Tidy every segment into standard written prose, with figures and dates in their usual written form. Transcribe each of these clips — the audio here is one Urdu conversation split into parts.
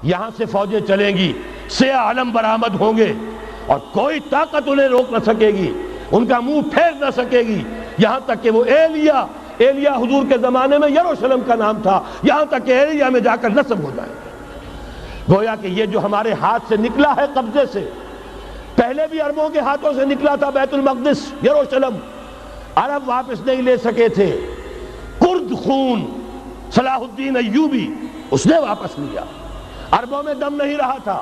یہاں سے فوجیں چلیں گی، سیاہ علم برآمد ہوں گے اور کوئی طاقت انہیں روک نہ سکے گی، ان کا منہ پھیر نہ سکے گی، یہاں تک کہ وہ ایلیا حضور کے زمانے میں یروشلم کا نام تھا، یہاں تک کہ ایلیا میں جا کر نصب ہو جائے گا۔ گویا کہ یہ جو ہمارے ہاتھ سے نکلا ہے قبضے سے، پہلے بھی عربوں کے ہاتھوں سے نکلا تھا بیت المقدس، یروشلم، عرب واپس نہیں لے سکے تھے۔ کرد خون صلاح الدین ایوبی اس نے واپس لیا، عربوں میں دم نہیں رہا تھا،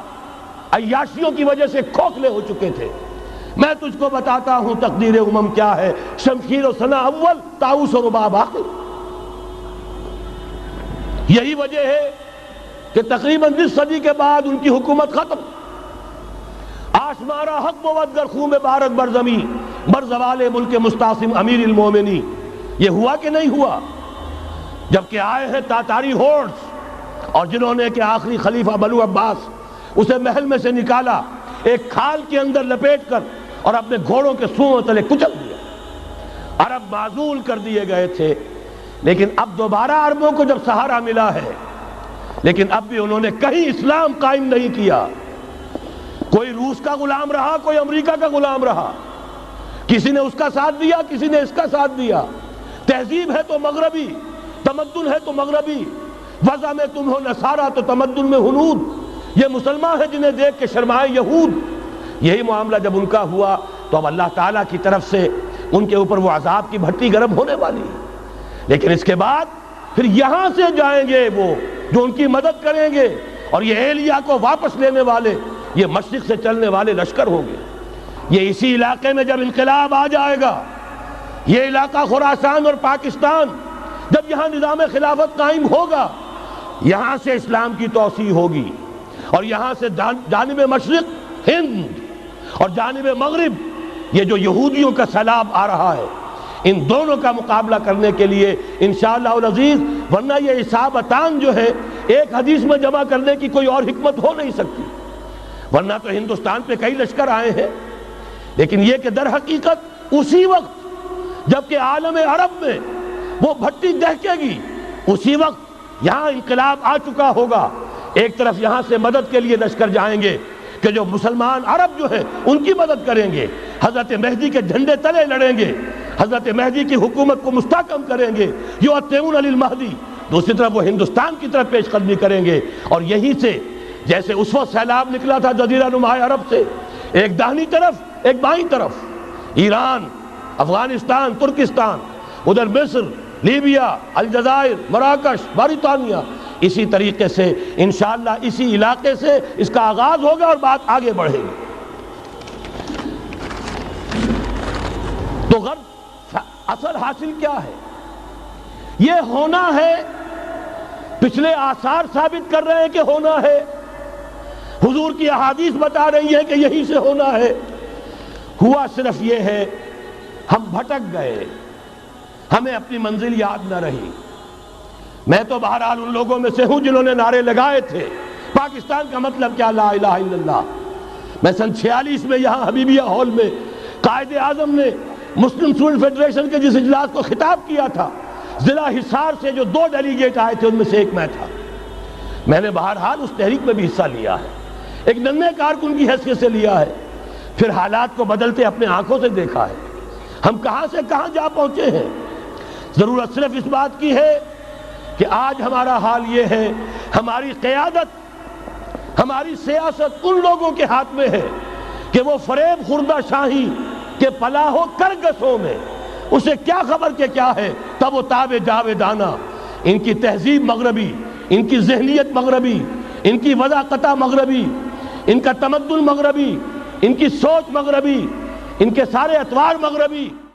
عیاشیوں کی وجہ سے کھوکھلے ہو چکے تھے۔ میں تجھ کو بتاتا ہوں تقدیر امم کیا ہے، شمشیر و سنا اول، طاؤس و رباب آخر۔ یہی وجہ ہے کہ تقریباً 20 صدی کے بعد ان کی حکومت ختم۔ آشمارا حق بود گر خون بارد بر زمین، بر زوال ملک مستعصم امیر المومنی۔ یہ ہوا کہ نہیں ہوا؟ جبکہ آئے ہیں تاتاری ہورڈز، اور جنہوں نے کہ آخری خلیفہ بنو عباس اسے محل میں سے نکالا، ایک کھال کے اندر لپیٹ کر اور اپنے گھوڑوں کے سوؤں تلے کچل دیا۔ عرب معزول کر دیے گئے تھے، لیکن اب دوبارہ عربوں کو جب سہارا ملا ہے، لیکن اب بھی انہوں نے کہیں اسلام قائم نہیں کیا۔ کوئی روس کا غلام رہا، کوئی امریکہ کا غلام رہا، کسی نے اس کا ساتھ دیا، کسی نے اس کا ساتھ دیا۔ تہذیب ہے تو مغربی، تمدن ہے تو مغربی، وضع میں تم ہو نصارہ تو تمدن میں ہنود۔ یہ مسلمان ہیں جنہیں دیکھ کے شرمائے یہود۔ یہی معاملہ جب ان کا ہوا تو اب اللہ تعالیٰ کی طرف سے ان کے اوپر وہ عذاب کی بھٹی گرم ہونے والی ہے۔ لیکن اس کے بعد پھر یہاں سے جائیں گے وہ جو ان کی مدد کریں گے، اور یہ ایلیا کو واپس لینے والے یہ مشرق سے چلنے والے لشکر ہوں گے۔ یہ اسی علاقے میں جب انقلاب آ جائے گا، یہ علاقہ خراسان اور پاکستان، جب یہاں نظام خلافت قائم ہوگا، یہاں سے اسلام کی توسیع ہوگی، اور یہاں سے جانب مشرق ہند اور جانب مغرب یہ جو یہودیوں کا سیلاب آ رہا ہے، ان دونوں کا مقابلہ کرنے کے لیے انشاءاللہ العزیز، ورنہ یہ اصابتان جو ہے ایک حدیث میں جمع کرنے کی کوئی اور حکمت ہو نہیں سکتی، ورنہ تو ہندوستان پہ کئی لشکر آئے ہیں۔ لیکن یہ کہ در حقیقت اسی وقت جبکہ عالم عرب میں وہ بھٹی دہکے گی، اسی وقت یہاں انقلاب آ چکا ہوگا۔ ایک طرف یہاں سے مدد کے لیے لشکر جائیں گے کہ جو مسلمان عرب جو ہیں ان کی مدد کریں گے، حضرت مہدی کے جھنڈے تلے لڑیں گے، حضرت مہدی کی حکومت کو مستحکم کریں گے، یؤتون علی المہدی۔ دوسری طرف وہ ہندوستان کی طرف پیش قدمی کریں گے، اور یہیں سے جیسے اس وقت سیلاب نکلا تھا جزیرہ نما عرب سے، ایک داہنی طرف ایک بائیں طرف، ایران، افغانستان، ترکستان، ادھر مصر، لیبیا، الجزائر، مراکش، موریطانیہ، اسی طریقے سے انشاءاللہ اسی علاقے سے اس کا آغاز ہوگا اور بات آگے بڑھے گی۔ تو غرب اصل حاصل کیا ہے؟ یہ ہونا ہے، پچھلے آثار ثابت کر رہے ہیں کہ ہونا ہے، حضور کی احادیث بتا رہی ہے کہ یہی سے ہونا ہے۔ ہوا صرف یہ ہے ہم بھٹک گئے، ہمیں اپنی منزل یاد نہ رہی۔ میں تو بہرحال ان لوگوں میں سے ہوں جنہوں نے نعرے لگائے تھے پاکستان کا مطلب کیا، لا الہ الا اللہ۔ میں سن 46 میں یہاں حبیبیہ ہال میں قائد اعظم نے مسلم اسٹوڈنٹ فیڈریشن کے جس اجلاس کو خطاب کیا تھا، ضلع حصار سے جو 2 ڈیلیگیٹ آئے تھے ان میں سے ایک میں تھا۔ میں نے بہرحال اس تحریک میں بھی حصہ لیا ہے، ایک ننھے کارکن کی حیثیت سے لیا ہے، پھر حالات کو بدلتے اپنے آنکھوں سے دیکھا ہے۔ ہم کہاں سے کہاں جا پہنچے ہیں۔ ضرورت صرف اس بات کی ہے کہ آج ہمارا حال یہ ہے، ہماری قیادت، ہماری سیاست ان لوگوں کے ہاتھ میں ہے کہ وہ فریب خوردہ شاہی کے پلاہ و کرگسوں میں اسے کیا خبر کہ کیا ہے، تب وہ تابع جاویدانہ، ان کی تہذیب مغربی، ان کی ذہنیت مغربی، ان کی وضاقتہ مغربی، ان کا تمدن مغربی، ان کی سوچ مغربی، ان کے سارے اطوار مغربی۔